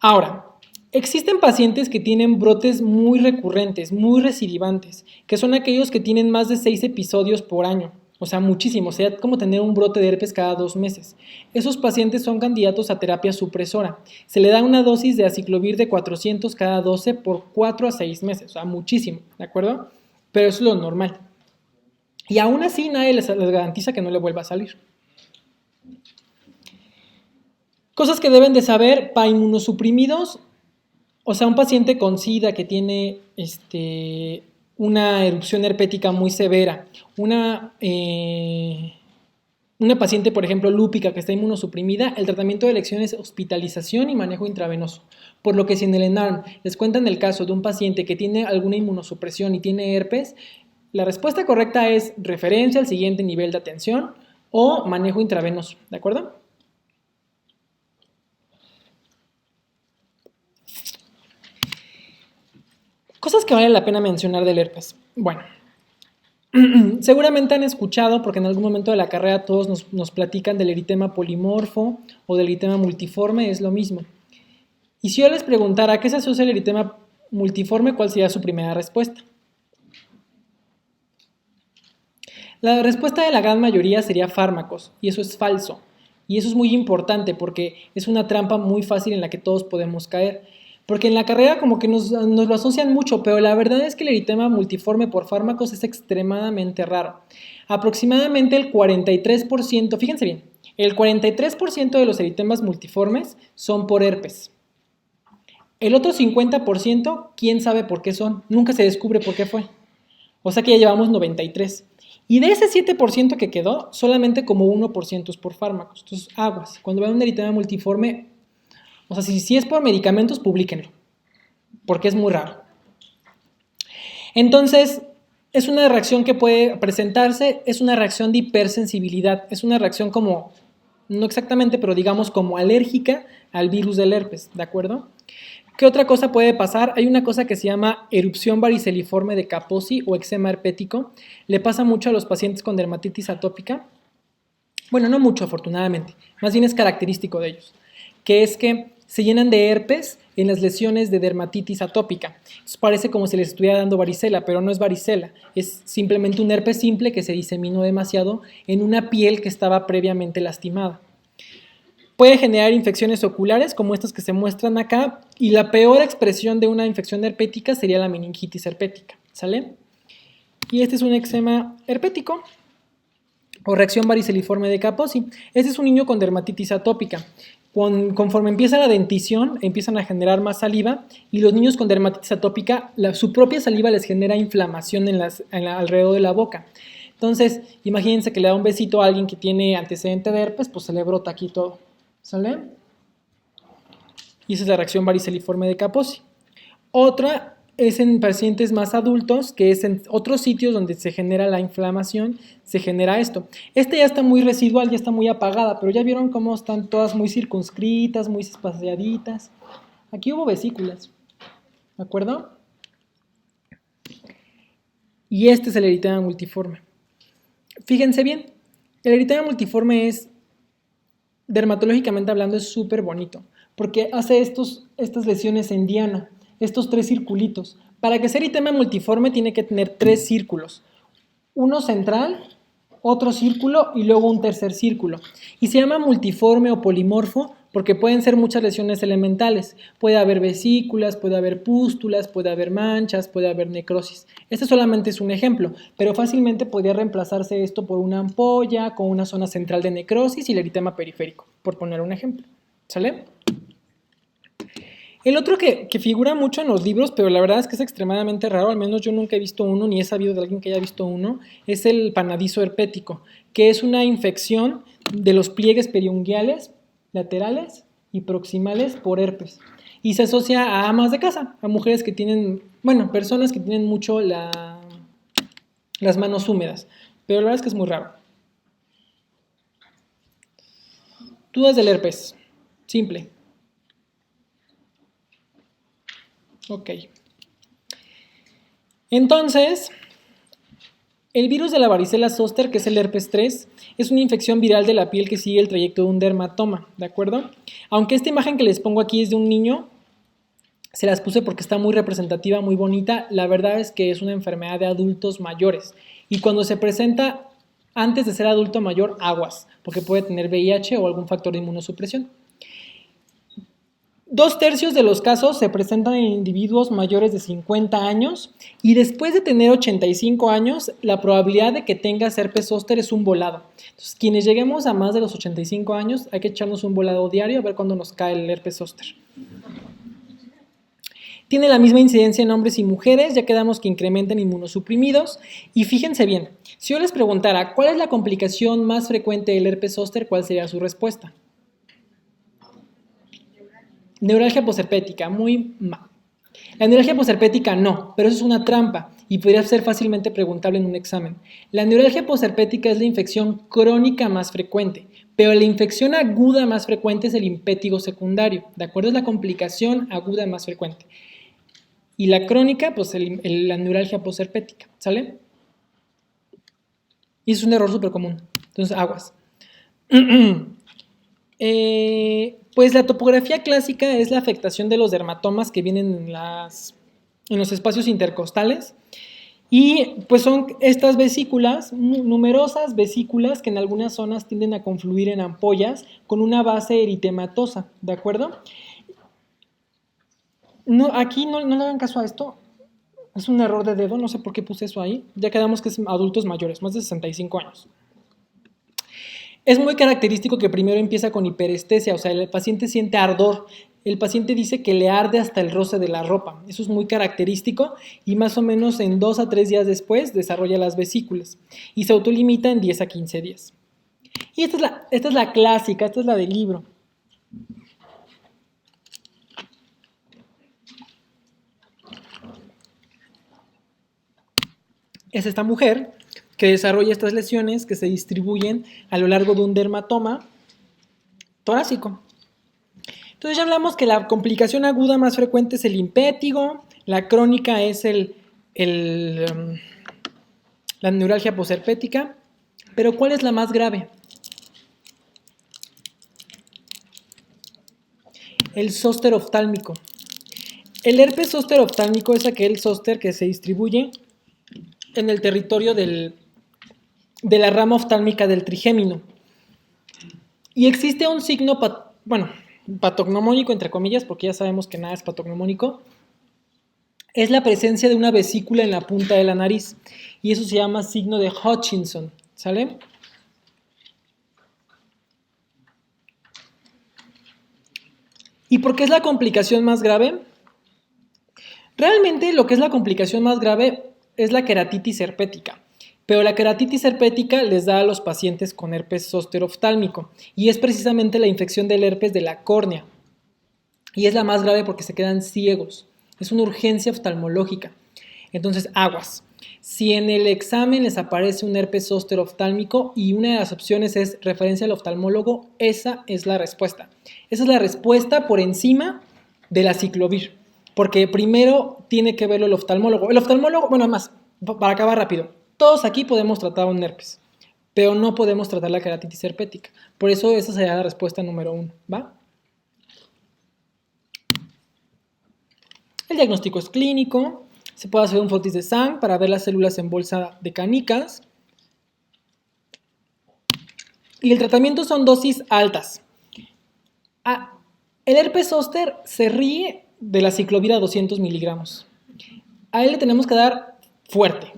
Ahora, existen pacientes que tienen brotes muy recurrentes, muy recidivantes, que son aquellos que tienen más de 6 episodios por año. O sea, muchísimo, o sea, como tener un brote de herpes cada 2 meses. Esos pacientes son candidatos a terapia supresora. Se le da una dosis de aciclovir de 400 cada 12 por 4 a 6 meses, o sea, muchísimo, ¿de acuerdo? Pero eso es lo normal. Y aún así nadie les garantiza que no le vuelva a salir. Cosas que deben de saber para inmunosuprimidos, o sea, un paciente con SIDA que tiene una erupción herpética muy severa, una paciente, por ejemplo, lúpica que está inmunosuprimida, el tratamiento de elección es hospitalización y manejo intravenoso. Por lo que si en el ENARM les cuentan el caso de un paciente que tiene alguna inmunosupresión y tiene herpes, la respuesta correcta es referencia al siguiente nivel de atención o manejo intravenoso, ¿de acuerdo? Cosas que vale la pena mencionar del herpes. Bueno, seguramente han escuchado, porque en algún momento de la carrera todos nos platican del eritema polimorfo o del eritema multiforme, es lo mismo. Y si yo les preguntara a qué se asocia el eritema multiforme, ¿cuál sería su primera respuesta? La respuesta de la gran mayoría sería fármacos, y eso es falso. Y eso es muy importante porque es una trampa muy fácil en la que todos podemos caer. Porque en la carrera como que nos lo asocian mucho, pero la verdad es que el eritema multiforme por fármacos es extremadamente raro. Aproximadamente el 43%, fíjense bien, el 43% de los eritemas multiformes son por herpes. El otro 50%, quién sabe por qué son, nunca se descubre por qué fue. O sea que ya llevamos 93%. Y de ese 7% que quedó, solamente como 1% es por fármacos. Entonces, aguas. Cuando vean un eritema multiforme, o sea, si es por medicamentos, publíquenlo, porque es muy raro. Entonces, es una reacción que puede presentarse, es una reacción de hipersensibilidad, es una reacción como, no exactamente, pero digamos como alérgica al virus del herpes, ¿de acuerdo? ¿Qué otra cosa puede pasar? Hay una cosa que se llama erupción variceliforme de Kaposi o eczema herpético. Le pasa mucho a los pacientes con dermatitis atópica. Bueno, no mucho, afortunadamente. Más bien es característico de ellos. Que es que se llenan de herpes en las lesiones de dermatitis atópica. Entonces parece como si les estuviera dando varicela, pero no es varicela. Es simplemente un herpes simple que se diseminó demasiado en una piel que estaba previamente lastimada. Puede generar infecciones oculares como estas que se muestran acá y la peor expresión de una infección herpética sería la meningitis herpética, ¿sale? Y este es un eczema herpético o reacción variceliforme de Kaposi. Este es un niño con dermatitis atópica. Conforme empieza la dentición, empiezan a generar más saliva y los niños con dermatitis atópica, su propia saliva les genera inflamación alrededor de la boca. Entonces, imagínense que le da un besito a alguien que tiene antecedente de herpes, pues se le brota aquí todo. ¿Sale? Y esa es la reacción variceliforme de Kaposi. Otra es en pacientes más adultos, que es en otros sitios donde se genera la inflamación, se genera esto. Ya está muy residual, ya está muy apagada, pero ya vieron cómo están todas muy circunscritas, muy espaciaditas. Aquí hubo vesículas, ¿de acuerdo? Y este es el eritema multiforme. Fíjense bien, el eritema multiforme es, dermatológicamente hablando, es súper bonito, porque hace estas lesiones en diana, estos 3 circulitos. Para que sea eritema multiforme tiene que tener 3 círculos, uno central, otro círculo y luego un tercer círculo. Y se llama multiforme o polimorfo porque pueden ser muchas lesiones elementales. Puede haber vesículas, puede haber pústulas, puede haber manchas, puede haber necrosis. Este solamente es un ejemplo, pero fácilmente podría reemplazarse esto por una ampolla con una zona central de necrosis y el eritema periférico, por poner un ejemplo. ¿Sale? El otro que figura mucho en los libros, pero la verdad es que es extremadamente raro, al menos yo nunca he visto uno, ni he sabido de alguien que haya visto uno, es el panadizo herpético, que es una infección de los pliegues periunguiales, laterales y proximales por herpes. Y se asocia a amas de casa, a mujeres que tienen, bueno, personas que tienen mucho las manos húmedas, pero la verdad es que es muy raro. Dudas del herpes, simple. Ok. Entonces, el virus de la varicela zoster, que es el herpes 3, es una infección viral de la piel que sigue el trayecto de un dermatoma, ¿de acuerdo? Aunque esta imagen que les pongo aquí es de un niño, se las puse porque está muy representativa, muy bonita, la verdad es que es una enfermedad de adultos mayores. Y cuando se presenta antes de ser adulto mayor, aguas, porque puede tener VIH o algún factor de inmunosupresión. 2/3 de los casos se presentan en individuos mayores de 50 años y después de tener 85 años, la probabilidad de que tengas herpes zóster es un volado. Entonces, quienes lleguemos a más de los 85 años, hay que echarnos un volado diario a ver cuándo nos cae el herpes zóster. Tiene la misma incidencia en hombres y mujeres, ya quedamos que incrementan inmunosuprimidos. Y fíjense bien, si yo les preguntara cuál es la complicación más frecuente del herpes zóster, ¿cuál sería su respuesta? Neuralgia posherpética, muy mal. La neuralgia posherpética no, pero eso es una trampa y podría ser fácilmente preguntable en un examen. La neuralgia posherpética es la infección crónica más frecuente, pero la infección aguda más frecuente es el impétigo secundario, ¿de acuerdo? Es la complicación aguda más frecuente. Y la crónica, pues la neuralgia posherpética, ¿sale? Y es un error súper común, entonces aguas. Pues la topografía clásica es la afectación de los dermatomas que vienen en los espacios intercostales y pues son estas vesículas, numerosas vesículas que en algunas zonas tienden a confluir en ampollas con una base eritematosa, ¿de acuerdo? No, aquí no le hagan caso a esto, es un error de dedo, no sé por qué puse eso ahí, ya quedamos que es adultos mayores, más de 65 años. Es muy característico que primero empieza con hiperestesia, o sea, el paciente siente ardor. El paciente dice que le arde hasta el roce de la ropa. Eso es muy característico y más o menos en 2 a 3 días después desarrolla las vesículas y se autolimita en 10 a 15 días. Y esta es la clásica, esta es la del libro. Es esta mujer que desarrolla estas lesiones que se distribuyen a lo largo de un dermatoma torácico. Entonces ya hablamos que la complicación aguda más frecuente es el impétigo, la crónica es la neuralgia posherpética, pero ¿cuál es la más grave? El zóster oftálmico. El herpes zóster oftálmico es aquel zóster que se distribuye en el territorio de la rama oftálmica del trigémino. Y existe un signo, patognomónico, entre comillas, porque ya sabemos que nada es patognomónico, es la presencia de una vesícula en la punta de la nariz. Y eso se llama signo de Hutchinson, ¿sale? ¿Y por qué es la complicación más grave? Realmente lo que es la complicación más grave es la queratitis herpética. Pero la queratitis herpética les da a los pacientes con herpes zóster oftálmico y es precisamente la infección del herpes de la córnea. Y es la más grave porque se quedan ciegos. Es una urgencia oftalmológica. Entonces, aguas. Si en el examen les aparece un herpes zóster oftálmico y una de las opciones es referencia al oftalmólogo, esa es la respuesta. Esa es la respuesta por encima de la ciclovir. Porque primero tiene que verlo el oftalmólogo. El oftalmólogo, bueno, además, para acabar rápido, todos aquí podemos tratar un herpes, pero no podemos tratar la queratitis herpética. Por eso esa sería la respuesta número 1, ¿va? El diagnóstico es clínico, se puede hacer un flotis de Sang para ver las células en bolsa de canicas. Y el tratamiento son dosis altas. Ah, el herpes zóster se ríe de la ciclovir a 200 miligramos. A él le tenemos que dar fuerte.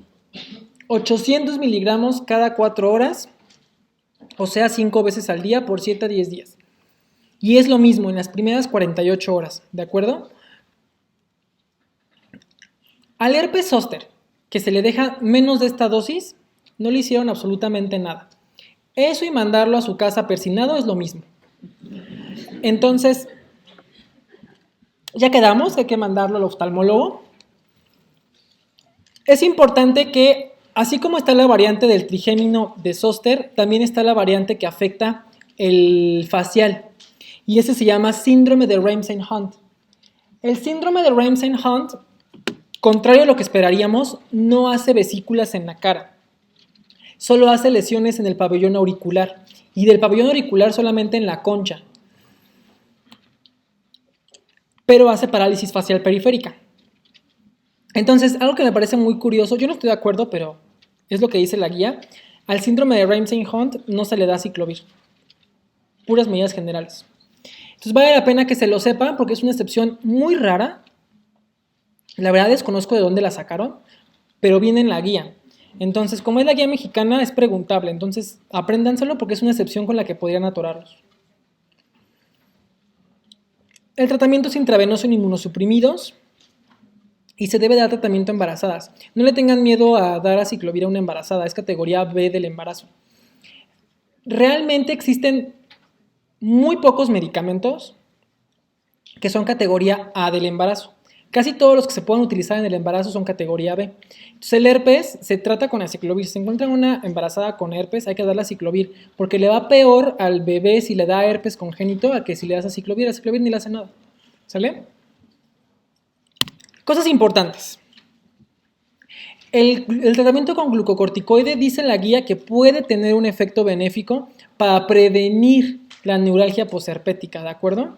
800 miligramos cada 4 horas, o sea, 5 veces al día por 7 a 10 días. Y es lo mismo en las primeras 48 horas, ¿de acuerdo? Al herpes zóster, que se le deja menos de esta dosis, no le hicieron absolutamente nada. Eso y mandarlo a su casa persinado es lo mismo. Entonces, ya quedamos que hay que mandarlo al oftalmólogo. Es importante que, así como está la variante del trigémino de zóster, también está la variante que afecta el facial. Y ese se llama síndrome de Ramsay-Hunt. El síndrome de Ramsay-Hunt, contrario a lo que esperaríamos, no hace vesículas en la cara. Solo hace lesiones en el pabellón auricular. Y del pabellón auricular solamente en la concha. Pero hace parálisis facial periférica. Entonces, algo que me parece muy curioso, yo no estoy de acuerdo, pero es lo que dice la guía, al síndrome de Ramsay-Hunt no se le da ciclovir. Puras medidas generales. Entonces vale la pena que se lo sepan porque es una excepción muy rara. La verdad desconozco de dónde la sacaron, pero viene en la guía. Entonces, como es la guía mexicana, es preguntable. Entonces, apréndanselo porque es una excepción con la que podrían atorarlos. El tratamiento es intravenoso en inmunosuprimidos y se debe dar tratamiento a embarazadas. No le tengan miedo a dar aciclovir a una embarazada, es categoría B del embarazo. Realmente existen muy pocos medicamentos que son categoría A del embarazo. Casi todos los que se pueden utilizar en el embarazo son categoría B. Entonces el herpes se trata con aciclovir. Si se encuentra una embarazada con herpes, hay que darle aciclovir, porque le va peor al bebé si le da herpes congénito a que si le das aciclovir. Aciclovir ni le hace nada. ¿Sale? Cosas importantes. El tratamiento con glucocorticoide dice la guía que puede tener un efecto benéfico para prevenir la neuralgia posherpética, ¿de acuerdo?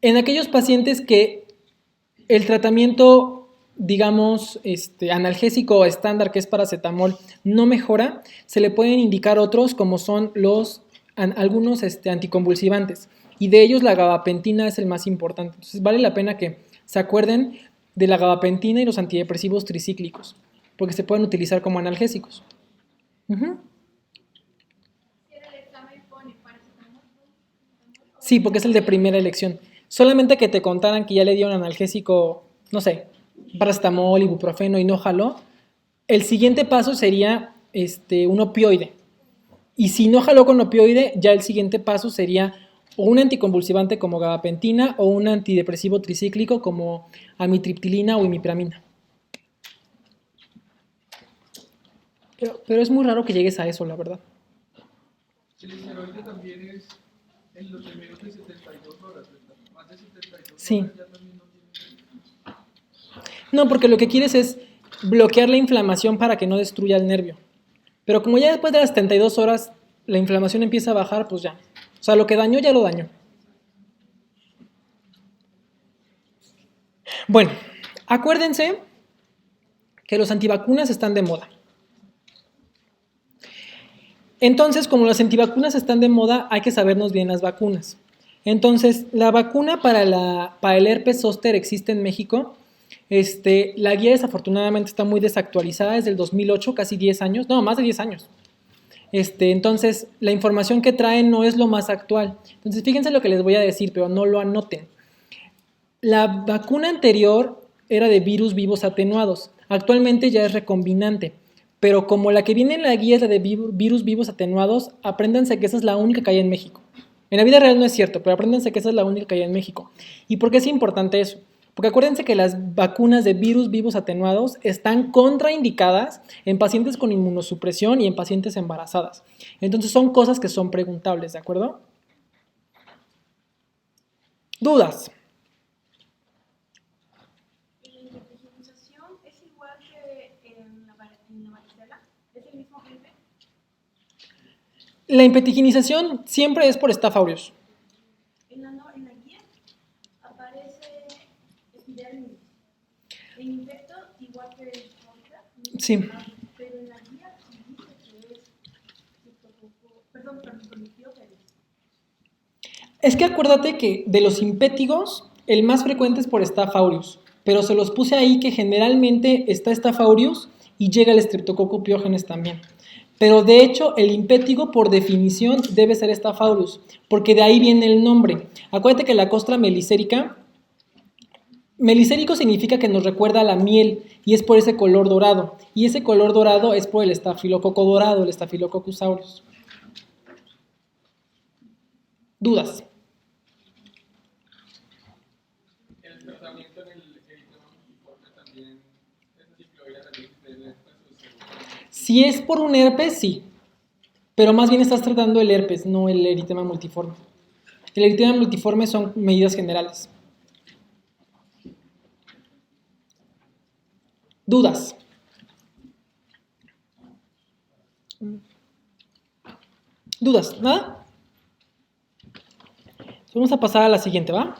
En aquellos pacientes que el tratamiento, digamos, analgésico estándar, que es paracetamol, no mejora, se le pueden indicar otros como son algunos anticonvulsivantes. Y de ellos la gabapentina es el más importante. Entonces vale la pena que se acuerden de la gabapentina y los antidepresivos tricíclicos, porque se pueden utilizar como analgésicos. Sí, porque es el de primera elección. Solamente que te contaran que ya le dieron analgésico, no sé, paracetamol, ibuprofeno y no jaló, el siguiente paso sería un opioide. Y si no jaló con opioide, ya el siguiente paso sería o un anticonvulsivante como gabapentina o un antidepresivo tricíclico como amitriptilina o imipramina. Pero es muy raro que llegues a eso, la verdad. El esteroide también es en los de menos de 72 horas, ¿verdad? Más de 72 Sí. horas ya también no tiene. No, porque lo que quieres es bloquear la inflamación para que no destruya el nervio. Pero como ya después de las 72 horas la inflamación empieza a bajar, pues ya. O sea, lo que dañó ya lo dañó. Bueno, acuérdense que los antivacunas están de moda. Entonces, como las antivacunas están de moda, hay que sabernos bien las vacunas. Entonces, la vacuna para el herpes zóster existe en México. La guía desafortunadamente está muy desactualizada, es del 2008, casi 10 años, no, más de 10 años. Entonces, la información que traen no es lo más actual. Entonces, fíjense lo que les voy a decir, pero no lo anoten. La vacuna anterior era de virus vivos atenuados. Actualmente ya es recombinante. Pero como la que viene en la guía es la de virus vivos atenuados, apréndanse que esa es la única que hay en México. En la vida real no es cierto, pero apréndanse que esa es la única que hay en México. ¿Y por qué es importante eso? Porque acuérdense que las vacunas de virus vivos atenuados están contraindicadas en pacientes con inmunosupresión y en pacientes embarazadas. Entonces son cosas que son preguntables, ¿de acuerdo? ¿Dudas? ¿Y la higienización es igual que en la varicela? ¿Es el mismo agente? La impetiginización siempre es por Staph aureus. En la guía aparece epidermis. En infecto, igual que en ahorita, Sí. pero en la guía sí dice que es citococo, perdón, cornipióperis. Es que acuérdate que de los impétigos, el más frecuente es por Staph aureus, pero se los puse ahí que generalmente está Staph aureus y llega el Streptococcus pyogenes también. Pero de hecho, el impétigo por definición debe ser Staph aureus, porque de ahí viene el nombre. Acuérdate que la costra melicérica, melicérico significa que nos recuerda a la miel y es por ese color dorado. Y ese color dorado es por el estafilococo dorado, el Staphylococcus aureus. ¿Dudas? El tratamiento en el eritema multiforme también es simple análisis del herpes o Si es por un herpes, sí. Pero más bien estás tratando el herpes, no el eritema multiforme. El eritema multiforme son medidas generales. ¿Dudas? ¿Dudas? ¿Nada? Vamos a pasar a la siguiente, ¿va?